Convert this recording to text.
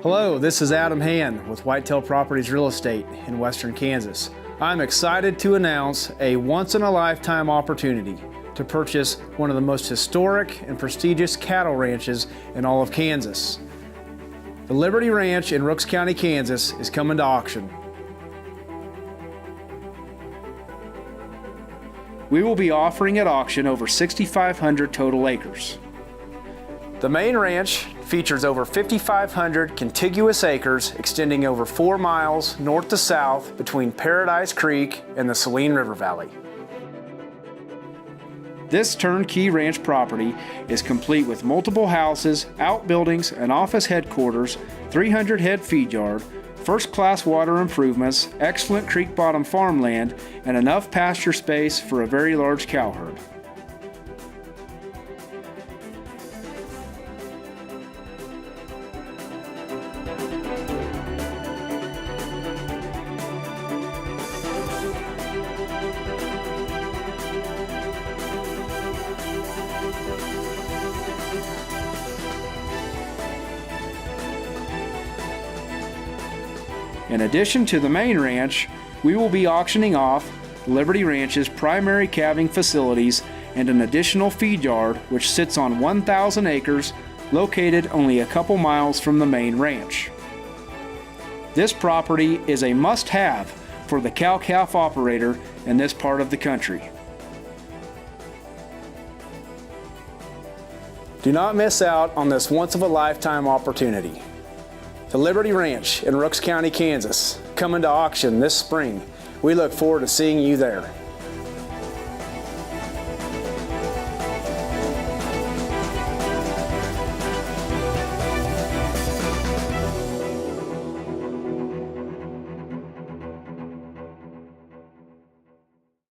Hello, this is Adam Hand with Whitetail Properties Real Estate in Western Kansas. I'm excited to announce a once-in-a-lifetime opportunity to purchase one of the most historic and prestigious cattle ranches in all of Kansas. The Liberty Ranch in Rooks County, Kansas is coming to auction. We will be offering at auction over 6,500 total acres. The main ranch features over 5,500 contiguous acres extending over 4 miles north to south between Paradise Creek and the Saline River Valley. This turnkey ranch property is complete with multiple houses, outbuildings, an office headquarters, 300 head feed yard, first-class water improvements, excellent creek bottom farmland, and enough pasture space for a very large cow herd. In addition to the main ranch, we will be auctioning off Liberty Ranch's primary calving facilities and an additional feed yard which sits on 1,000 acres located only a couple miles from the main ranch. This property is a must-have for the cow-calf operator in this part of the country. Do not miss out on this once-of-a-lifetime opportunity. The Liberty Ranch in Rooks County, Kansas, coming to auction this spring. We look forward to seeing you there.